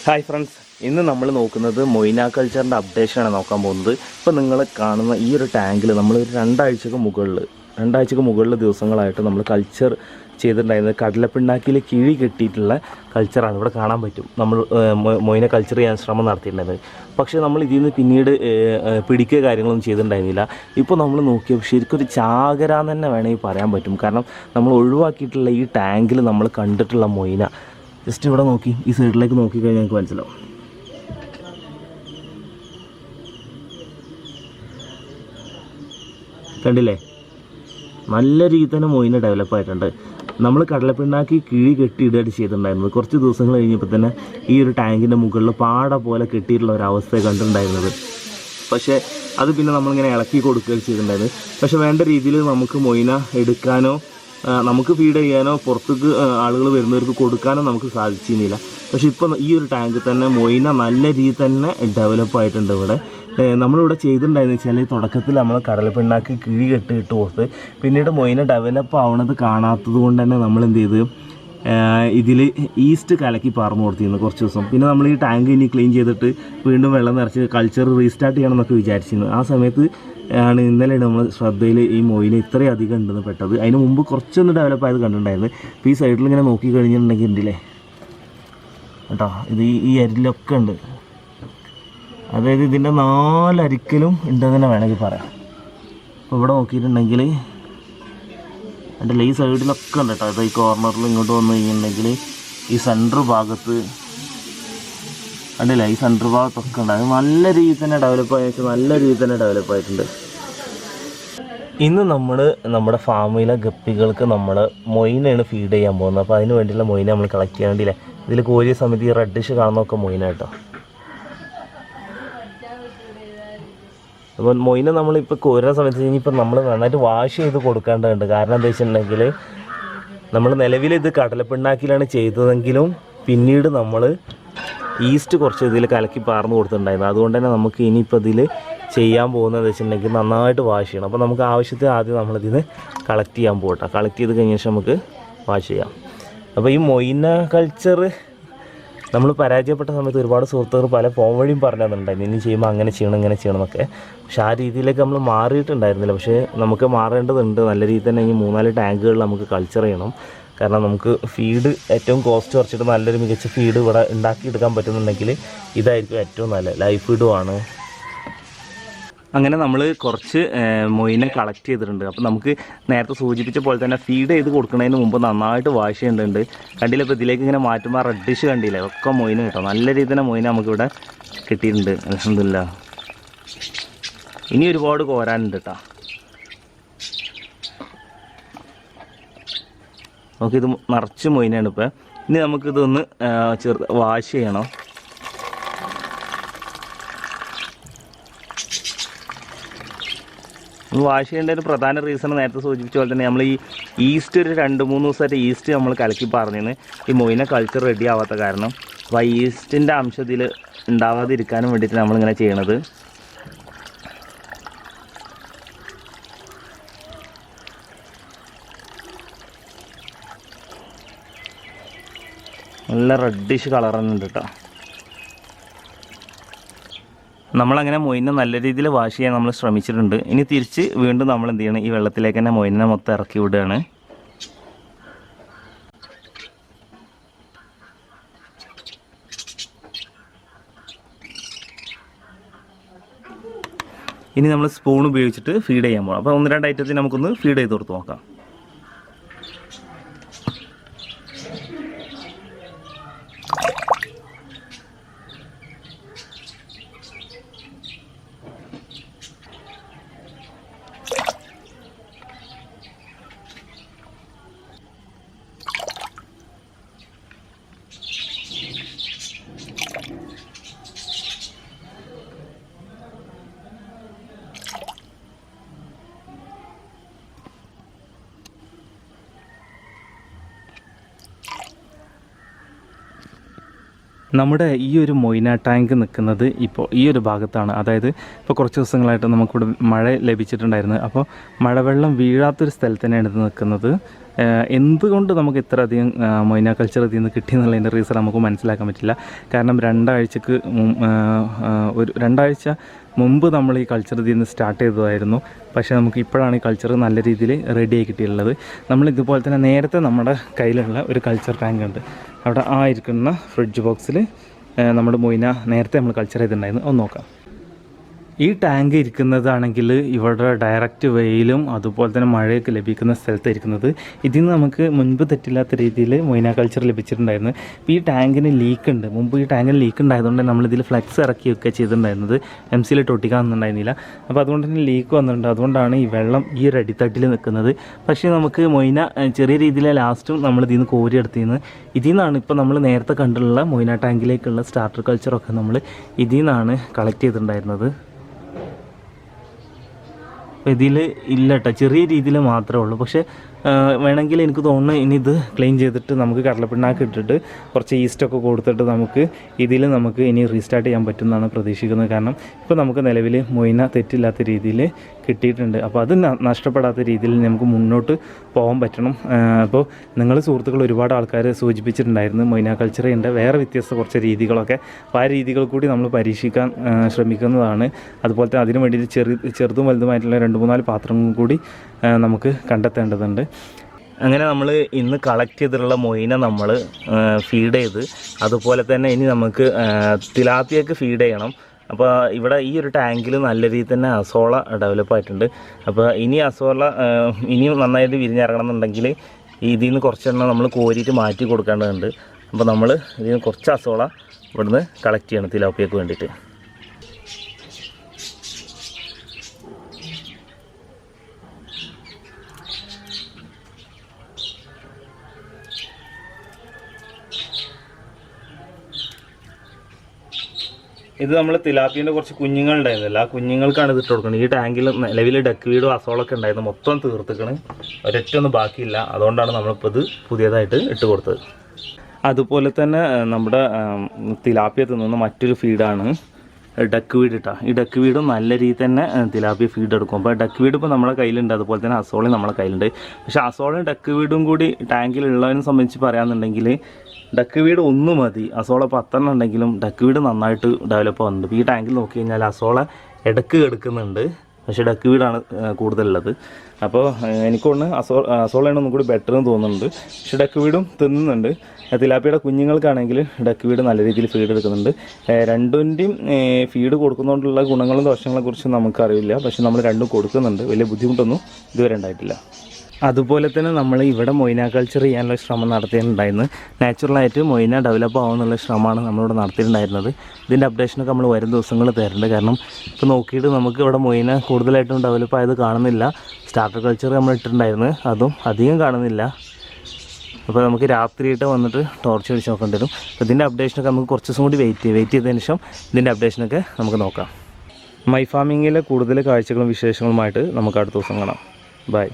Hi friends, ഇന്ന് നമ്മൾ നോക്കുന്നത് മൊയ്ന കൾച്ചറിൻ്റെ അപ്ഡേഷനാണ് നോക്കാൻ പോകുന്നത്. ഇപ്പോൾ നിങ്ങൾ കാണുന്ന ഈ ഒരു ടാങ്കിൽ നമ്മൾ രണ്ടാഴ്ചക്ക് മുകളിൽ ദിവസങ്ങളായിട്ട് നമ്മൾ കൾച്ചർ ചെയ്തിട്ടുണ്ടായിരുന്നത് കടലപ്പിണ്ണാക്കിയിൽ കിഴി കെട്ടിയിട്ടുള്ള കൾച്ചറാണ്. ഇവിടെ കാണാൻ പറ്റും. നമ്മൾ മൊയ്ന കൾച്ചർ ചെയ്യാൻ ശ്രമം നടത്തിയിട്ടുണ്ടായിരുന്നത്. പക്ഷേ നമ്മൾ ഇതിൽ നിന്ന് പിന്നീട് പിടിക്കുക കാര്യങ്ങളൊന്നും ചെയ്തിട്ടുണ്ടായിരുന്നില്ല. ഇപ്പോൾ നമ്മൾ നോക്കിയാൽ ശരിക്കും ഒരു ചാകരാന്ന് തന്നെ വേണമെങ്കിൽ പറയാൻ പറ്റും. കാരണം നമ്മൾ ഒഴിവാക്കിയിട്ടുള്ള ഈ ടാങ്കിൽ നമ്മൾ കണ്ടിട്ടുള്ള മൊയ്ന ജസ്റ്റ് ഇവിടെ നോക്കി, ഈ സൈഡിലേക്ക് നോക്കിക്കഴിഞ്ഞാൽ ഞങ്ങൾക്ക് മനസ്സിലാവും. കണ്ടില്ലേ, നല്ല രീതിയിൽ തന്നെ മൊയ്ന ഡെവലപ്പായിട്ടുണ്ട്. നമ്മൾ കടലപ്പിണ്ണാക്കി കിഴി കെട്ടിയിടുകയാണ് ചെയ്തിട്ടുണ്ടായിരുന്നത്. കുറച്ച് ദിവസങ്ങൾ കഴിഞ്ഞപ്പോൾ തന്നെ ഈ ഒരു ടാങ്കിൻ്റെ മുകളിൽ പാട പോലെ കെട്ടിയിട്ടുള്ള ഒരവസ്ഥ കണ്ടിട്ടുണ്ടായിരുന്നത്. പക്ഷേ അത് പിന്നെ നമ്മളിങ്ങനെ ഇളക്കി കൊടുക്കുകയാണ് ചെയ്തിട്ടുണ്ടായിരുന്നത്. പക്ഷേ വേണ്ട രീതിയിൽ നമുക്ക് മൊയ്ന എടുക്കാനോ നമുക്ക് ഫീഡ് ചെയ്യാനോ പുറത്തേക്ക് ആളുകൾ വരുന്നവർക്ക് കൊടുക്കാനോ നമുക്ക് സാധിച്ചിരുന്നില്ല. പക്ഷേ ഇപ്പോൾ ഈ ഒരു ടാങ്കിൽ തന്നെ മൊയ്ന നല്ല രീതിയിൽ തന്നെ ഡെവലപ്പായിട്ടുണ്ട്. ഇവിടെ നമ്മളിവിടെ ചെയ്തിട്ടുണ്ടായെന്ന് വെച്ചാൽ തുടക്കത്തിൽ നമ്മൾ കടലപ്പിണ്ണാക്കി കിഴി കെട്ടിയിട്ട് കൊടുത്ത് പിന്നീട് മൊയ്ന ഡെവലപ്പ് ആവണത് കാണാത്തത് കൊണ്ട് തന്നെ നമ്മൾ എന്ത് ചെയ്ത് ഇതിൽ ഈസ്റ്റ് കലക്കി പാർന്നു കൊടുത്തിരുന്നു കുറച്ച് ദിവസം. പിന്നെ നമ്മൾ ഈ ടാങ്ക് ഇനി ക്ലീൻ ചെയ്തിട്ട് വീണ്ടും വെള്ളം നിറച്ച് കൾച്ചർ റീസ്റ്റാർട്ട് ചെയ്യണം എന്നൊക്കെ വിചാരിച്ചിരുന്നു. ആ സമയത്ത് ആണ് ഇന്നലെയാണ് നമ്മൾ ശ്രദ്ധയിൽ ഈ മൊയ്ന ഇത്രയും അധികം ഉണ്ടെന്ന് പെട്ടത്. അതിന് മുമ്പ് കുറച്ചൊന്ന് ഡെവലപ്പ് ആയത് കണ്ടിട്ടുണ്ടായിരുന്നു. ഇപ്പോൾ ഈ സൈഡിൽ ഇങ്ങനെ നോക്കി കഴിഞ്ഞിട്ടുണ്ടെങ്കിൽ ഉണ്ടല്ലേ കേട്ടോ, ഇത് ഈ അരിലൊക്കെ ഉണ്ട്. അതായത് ഇതിൻ്റെ 4 അരിക്കലും ഉണ്ടെന്ന് തന്നെ വേണമെങ്കിൽ പറയാം. അപ്പോൾ ഇവിടെ നോക്കിയിട്ടുണ്ടെങ്കിൽ അതിൻ്റെ ഈ സൈഡിലൊക്കെ ഉണ്ട് കേട്ടോ. അത് ഈ കോർണറിൽ ഇങ്ങോട്ട് വന്നു കഴിഞ്ഞിട്ടുണ്ടെങ്കിൽ ഈ സെൻറ്റർ ഭാഗത്ത് കണ്ടില്ല, ഈ സെൻറ്റർ ഭാഗത്തൊക്കെ ഉണ്ട്. അത് നല്ല രീതിയിൽ തന്നെ ഡെവലപ്പായിട്ടുണ്ട്. ഇന്ന് നമ്മൾ നമ്മുടെ ഫാമിലെ ഗപ്പികൾക്ക് നമ്മൾ മൊയ്നയാണ് ഫീഡ് ചെയ്യാൻ പോകുന്നത്. അപ്പോൾ അതിന് വേണ്ടിയുള്ള മൊയ്ന നമ്മൾ കളക്ട് ചെയ്യാൻ വേണ്ടിയില്ലേ. ഇതിൽ കോരിയ സമയത്ത് ഈ റെഡിഷ് കാണുന്നതൊക്കെ മൊയ്ന കേട്ടോ. അപ്പോൾ മൊയ്ന നമ്മളിപ്പോൾ കോരുന്ന സമയത്ത് ഇനിയിപ്പോൾ നമ്മൾ നന്നായിട്ട് വാഷ് ചെയ്ത് കൊടുക്കേണ്ടതുണ്ട്. കാരണം എന്താ വെച്ചിട്ടുണ്ടെങ്കിൽ നമ്മൾ നിലവിൽ ഇത് കടലപ്പിണ്ണാക്കിലാണ് ചെയ്തതെങ്കിലും പിന്നീട് നമ്മൾ ഈസ്റ്റ് കുറച്ച് ഇതിൽ കലക്കി പാർന്ന് കൊടുത്തിട്ടുണ്ടായിരുന്നു. അതുകൊണ്ട് തന്നെ നമുക്ക് ഇനിയിപ്പോൾ ഇതിൽ ചെയ്യാൻ പോകുന്നത് വെച്ചിട്ടുണ്ടെങ്കിൽ നന്നായിട്ട് വാഷ് ചെയ്യണം. അപ്പോൾ നമുക്ക് ആവശ്യത്തിന് ആദ്യം നമ്മളിതിന് കളക്ട് ചെയ്യാൻ പോകട്ടെ. കളക്ട് ചെയ്ത് കഴിഞ്ഞ ശേഷം നമുക്ക് വാഷ് ചെയ്യാം. അപ്പോൾ ഈ മൊയ്ന കൾച്ചർ നമ്മൾ പരാജയപ്പെട്ട സമയത്ത് ഒരുപാട് സുഹൃത്തുക്കൾ പല ഫോൺ വഴിയും പറഞ്ഞു തന്നിട്ടുണ്ടായിരുന്നു, ഇനി ചെയ്യുമ്പോൾ അങ്ങനെ ചെയ്യണം ഇങ്ങനെ ചെയ്യണം എന്നൊക്കെ. പക്ഷേ ആ രീതിയിലേക്ക് നമ്മൾ മാറിയിട്ടുണ്ടായിരുന്നില്ല. പക്ഷേ നമുക്ക് മാറേണ്ടതുണ്ട്. നല്ല രീതിയിൽ തന്നെ ഈ 3-4 ടാങ്കുകളിൽ നമുക്ക് കൾച്ചർ ചെയ്യണം. കാരണം നമുക്ക് ഫീഡ് ഏറ്റവും കോസ്റ്റ് കുറച്ചിട്ട് നല്ലൊരു മികച്ച ഫീഡ് ഇവിടെ ഉണ്ടാക്കിയെടുക്കാൻ പറ്റുന്നുണ്ടെങ്കിൽ ഇതായിരിക്കും ഏറ്റവും നല്ല ലൈഫ് ഫീഡുമാണ്. അങ്ങനെ നമ്മൾ കുറച്ച് മൊയ്ന കളക്ട് ചെയ്തിട്ടുണ്ട്. അപ്പോൾ നമുക്ക് നേരത്തെ സൂചിപ്പിച്ച പോലെ തന്നെ ഫീഡ് ചെയ്ത് കൊടുക്കുന്നതിന് മുമ്പ് നന്നായിട്ട് വാഷ് ചെയ്യേണ്ടതുണ്ട്. കണ്ടില്ല, ഇപ്പോൾ ഇതിലേക്ക് ഇങ്ങനെ മാറ്റുമ്പോൾ റെഡിഷ് കണ്ടില്ലേ, ഒക്കെ മൊയ്ന കിട്ടും. നല്ല രീതിയിൽ തന്നെ മൊയ്ന നമുക്കിവിടെ കിട്ടിയിട്ടുണ്ട്. അൽഹംദുലില്ലാ. ഇനി ഒരുപാട് കോരാനുണ്ട് കേട്ടോ. നമുക്കിത് നിറച്ച് മൊയ്നയാണ് ഇപ്പോൾ. ഇനി നമുക്കിതൊന്ന് വാഷ് ചെയ്യണം. വാഷ് ചെയ്യേണ്ട ഒരു പ്രധാന റീസൺ നേരത്തെ സൂചിപ്പിച്ച പോലെ തന്നെ നമ്മൾ ഈ ഈസ്റ്റ് ഒരു 2-3 ദിവസമായിട്ട് ഈസ്റ്റ് നമ്മൾ കലക്കി പറഞ്ഞിരുന്നു. ഈ മൊയ്ന കൾച്ചർ റെഡി ആവാത്ത കാരണം. അപ്പോൾ ആ ഈസ്റ്റിൻ്റെ അംശം ഇതിൽ ഉണ്ടാവാതിരിക്കാനും വേണ്ടിയിട്ട് നമ്മളിങ്ങനെ ചെയ്യണത്. നല്ല റെഡിഷ് കളർ തന്നെ ഉണ്ട് കേട്ടോ. നമ്മളങ്ങനെ മൊയ്ന നല്ല രീതിയിൽ വാഷ് ചെയ്യാൻ നമ്മൾ ശ്രമിച്ചിട്ടുണ്ട്. ഇനി തിരിച്ച് വീണ്ടും നമ്മൾ എന്ത് ചെയ്യണം, ഈ വെള്ളത്തിലേക്ക് തന്നെ മൊയ്നെ മൊത്തം ഇറക്കി വിടുകയാണ്. ഇനി നമ്മൾ സ്പൂൺ ഉപയോഗിച്ചിട്ട് ഫീഡ് ചെയ്യാൻ പോകണം. അപ്പോൾ 1-2 ഐറ്റത്തിൽ നമുക്കൊന്ന് ഫീഡ് ചെയ്ത് കൊടുത്ത് നോക്കാം. നമ്മുടെ ഈ ഒരു മൊയ്ന ടാങ്ക് നിൽക്കുന്നത് ഇപ്പോൾ ഈ ഒരു ഭാഗത്താണ്. അതായത് ഇപ്പോൾ കുറച്ച് ദിവസങ്ങളായിട്ട് നമുക്കിവിടെ മഴ ലഭിച്ചിട്ടുണ്ടായിരുന്നു. അപ്പോൾ മഴവെള്ളം വീഴാത്തൊരു സ്ഥലത്ത് തന്നെയാണ് ഇത് നിൽക്കുന്നത്. എന്തുകൊണ്ട് നമുക്ക് ഇത്ര അധികം മൊയ്ന കൾച്ചർ ഇതിൽ നിന്ന് കിട്ടിയെന്നുള്ളതിൻ്റെ റീസൺ നമുക്ക് മനസ്സിലാക്കാൻ പറ്റില്ല. കാരണം രണ്ടാഴ്ച മുമ്പ് നമ്മൾ ഈ കൾച്ചർ ഇതിൽ നിന്ന് സ്റ്റാർട്ട് ചെയ്തതായിരുന്നു. പക്ഷേ നമുക്ക് ഇപ്പോഴാണ് ഈ കൾച്ചർ നല്ല രീതിയിൽ റെഡിയായി കിട്ടിയിട്ടുള്ളത്. നമ്മൾ ഇതുപോലെ തന്നെ നേരത്തെ നമ്മുടെ കയ്യിലുള്ള ഒരു കൾച്ചർ ടാങ്ക് ഉണ്ട്. അവിടെ ഇരിക്കുന്ന ഫ്രിഡ്ജ് ബോക്സിൽ നമ്മുടെ മൊയ്ന നേരത്തെ നമ്മൾ കൾച്ചർ ചെയ്തിട്ടുണ്ടായിരുന്നു. ഒന്ന് നോക്കാം. ഈ ടാങ്ക് ഇരിക്കുന്നതാണെങ്കിൽ ഇവിടെ ഡയറക്റ്റ് വെയിലും അതുപോലെ തന്നെ മഴയൊക്കെ ലഭിക്കുന്ന സ്ഥലത്ത് ഇരിക്കുന്നത്. ഇതിൽ നിന്ന് നമുക്ക് മുൻപ് തെറ്റില്ലാത്ത രീതിയിൽ മൊയ്ന കൾച്ചർ ലഭിച്ചിട്ടുണ്ടായിരുന്നു. ഇപ്പോൾ ഈ ടാങ്കിന് ലീക്ക് ഉണ്ട്. മുമ്പ് ഈ ടാങ്കിന് ലീക്ക് ഉണ്ടായതുകൊണ്ട് നമ്മളിതിൽ ഫ്ലെക്സ് ഇറക്കിയൊക്കെ ചെയ്തിട്ടുണ്ടായിരുന്നത്. MC ഒട്ടിക്കാനൊന്നുണ്ടായിരുന്നില്ല. അപ്പോൾ അതുകൊണ്ട് തന്നെ ലീക്ക് വന്നിട്ടുണ്ട്. അതുകൊണ്ടാണ് ഈ വെള്ളം ഈ ഒരു അടിത്തട്ടിൽ നിൽക്കുന്നത്. പക്ഷേ നമുക്ക് മൊയ്ന ചെറിയ രീതിയിൽ ലാസ്റ്റും നമ്മൾ ഇതിൽ നിന്ന് കോരിയെടുത്തിന്ന്. ഇതിൽ നിന്നാണ് ഇപ്പോൾ നമ്മൾ നേരത്തെ കണ്ടുള്ള മൊയ്ന ടാങ്കിലേക്കുള്ള സ്റ്റാർട്ടർ കൾച്ചറൊക്കെ നമ്മൾ ഇതിൽ നിന്നാണ് കളക്ട് ചെയ്തിട്ടുണ്ടായിരുന്നത്. ഇതിൽ ഇല്ല കേട്ടോ, ചെറിയ രീതിയിൽ മാത്രമേ ഉള്ളൂ. പക്ഷേ വേണമെങ്കിൽ എനിക്ക് തോന്നുന്നു ഇനി ഇത് ക്ലീൻ ചെയ്തിട്ട് നമുക്ക് കടലപ്പിണ്ണാക്ക് ഇട്ടിട്ട് കുറച്ച് ഈസ്റ്റൊക്കെ കൊടുത്തിട്ട് നമുക്ക് ഇനി റീസ്റ്റാർട്ട് ചെയ്യാൻ പറ്റുമെന്നാണ് പ്രതീക്ഷിക്കുന്നത്. കാരണം ഇപ്പോൾ നമുക്ക് നിലവിൽ മൊയ്ന തെറ്റില്ലാത്ത രീതിയിൽ കിട്ടിയിട്ടുണ്ട്. അപ്പോൾ അത് നഷ്ടപ്പെടാത്ത രീതിയിൽ നമുക്ക് മുന്നോട്ട് പോകാൻ പറ്റണം. അപ്പോൾ നിങ്ങൾ സുഹൃത്തുക്കൾ ഒരുപാട് ആൾക്കാർ സൂചിപ്പിച്ചിട്ടുണ്ടായിരുന്നു മൊയ്ന കൾച്ചറിൻ്റെ വേറെ വ്യത്യസ്ത കുറച്ച് രീതികളൊക്കെ. അപ്പോൾ ആ രീതികൾ കൂടി നമ്മൾ പരീക്ഷിക്കാൻ ശ്രമിക്കുന്നതാണ്. അതുപോലെ തന്നെ അതിനു വേണ്ടിയിട്ട് ചെറുതും വലുതുമായിട്ടുള്ള 2-3 പാത്രങ്ങളും കൂടി നമുക്ക് കണ്ടെത്തേണ്ടതുണ്ട്. അങ്ങനെ നമ്മൾ ഇന്ന് കളക്ട് ചെയ്തിട്ടുള്ള മൊയ്ന നമ്മൾ ഫീഡ് ചെയ്ത്, അതുപോലെ തന്നെ ഇനി നമുക്ക് തിലാപ്പിയൊക്കെ ഫീഡ് ചെയ്യണം. അപ്പോൾ ഇവിടെ ഈ ഒരു ടാങ്കിൽ നല്ല രീതിയിൽ തന്നെ അസോള ഡെവലപ്പ് ആയിട്ടുണ്ട്. അപ്പോൾ ഇനി അസോള ഇനിയും നന്നായിട്ട് വിരിഞ്ഞിറങ്ങണം എന്നുണ്ടെങ്കിൽ ഇതിൽ നിന്ന് കുറച്ചെണ്ണം നമ്മൾ കോരിയിട്ട് മാറ്റി കൊടുക്കേണ്ടതുണ്ട്. അപ്പോൾ നമ്മൾ ഇതിൽ നിന്ന് കുറച്ച് അസോള ഇവിടുന്ന് കളക്ട് ചെയ്യണം തിലാപ്പിയക്ക് വേണ്ടിയിട്ട്. ഇത് നമ്മൾ തിലാപ്പിൻ്റെ കുറച്ച് കുഞ്ഞുങ്ങളുണ്ടായിരുന്നില്ല, ആ കുഞ്ഞുങ്ങൾക്കാണ് ഇത് ഇട്ട് കൊടുക്കുന്നത്. ഈ ടാങ്കിൽ നിലവിൽ ഡക്ക് വീടും അസോളൊക്കെ ഉണ്ടായിരുന്നു, മൊത്തം തീർത്തിക്കണ്, ഒരൊറ്റൊന്നും ബാക്കിയില്ല. അതുകൊണ്ടാണ് നമ്മളിപ്പോൾ ഇത് പുതിയതായിട്ട് ഇട്ട് കൊടുത്തത്. അതുപോലെ തന്നെ നമ്മുടെ തിലാപ്പിയ തിന്നുന്ന മറ്റൊരു ഫീഡാണ് ഡക്ക് വീട് ഇട്ടാ. ഈ ഡക്ക് വീടും നല്ല രീതിയിൽ തന്നെ തിലാപ്പിയ ഫീഡ് എടുക്കും. അപ്പോൾ ഡക്ക് വീട് ഇപ്പോൾ നമ്മുടെ കയ്യിലുണ്ട്, അതുപോലെ തന്നെ അസോളയും നമ്മുടെ കയ്യിലുണ്ട്. പക്ഷേ അസോളയും ഡക്ക് വീടും കൂടി ടാങ്കിലുള്ളതിനെ സംബന്ധിച്ച് പറയാമെന്നുണ്ടെങ്കിൽ ഡക്ക് വീട് 1 മതി. അസോള 10 ഉണ്ടെങ്കിലും ഡക്ക് വീട് നന്നായിട്ട് ഡെവലപ്പ് ആവുന്നുണ്ട്. ഇപ്പോൾ ഈ ടാങ്കിൽ നോക്കി കഴിഞ്ഞാൽ അസോള ഇടക്ക് എടുക്കുന്നുണ്ട്, പക്ഷേ ഡക്ക് വീടാണ് കൂടുതലുള്ളത്. അപ്പോൾ എനിക്കൊന്ന് അസോളയാണ് ഒന്നും കൂടി ബെറ്റർ എന്ന് തോന്നുന്നുണ്ട്. പക്ഷേ ഡക്ക് വീടും തിന്നുന്നുണ്ട്. തിലാപ്പിയുടെ കുഞ്ഞുങ്ങൾക്കാണെങ്കിൽ ഡക്ക് വീട് നല്ല രീതിയിൽ ഫീഡ് എടുക്കുന്നുണ്ട്. രണ്ടിൻ്റെയും ഫീഡ് കൊടുക്കുന്നതുകൊണ്ടുള്ള ഗുണങ്ങളും ദോഷങ്ങളെ കുറിച്ച് നമുക്കറിയില്ല. പക്ഷേ നമ്മൾ രണ്ടും കൊടുക്കുന്നുണ്ട്. വലിയ ബുദ്ധിമുട്ടൊന്നും ഇതുവരെ ഉണ്ടായിട്ടില്ല. അതുപോലെ തന്നെ നമ്മൾ ഇവിടെ മൊയ്ന കൾച്ചർ ചെയ്യാനുള്ള ശ്രമം നടത്തിയിട്ടുണ്ടായിരുന്നു. നാച്ചുറലായിട്ട് മൊയ്ന ഡെവലപ്പ് ആവുമെന്നുള്ള ശ്രമമാണ് നമ്മളിവിടെ നടത്തിയിട്ടുണ്ടായിരുന്നത്. ഇതിൻ്റെ അപ്ഡേഷനൊക്കെ നമ്മൾ വരും ദിവസങ്ങൾ തരുന്നുണ്ട്. കാരണം ഇപ്പോൾ നോക്കിയിട്ട് നമുക്ക് ഇവിടെ മൊയ്ന കൂടുതലായിട്ടും ഡെവലപ്പ് ആയത് കാണുന്നില്ല. സ്റ്റാർട്ടർ കൾച്ചർ നമ്മൾ ഇട്ടിട്ടുണ്ടായിരുന്നു, അതും അധികം കാണുന്നില്ല. അപ്പോൾ നമുക്ക് രാത്രിയായിട്ട് വന്നിട്ട് ടോർച്ച് അടിച്ച് നോക്കേണ്ടി വരും. അപ്പോൾ ഇതിൻ്റെ അപ്ഡേഷനൊക്കെ നമുക്ക് കുറച്ച് ദിവസം കൂടി വെയിറ്റ് ചെയ്തതിന് ശേഷം ഇതിൻ്റെ അപ്ഡേഷനൊക്കെ നമുക്ക് നോക്കാം. മൈ ഫാമിങ്ങിലെ കൂടുതൽ കാഴ്ചകളും വിശേഷങ്ങളുമായിട്ട് നമുക്ക് അടുത്ത ദിവസം കാണാം. ബൈ.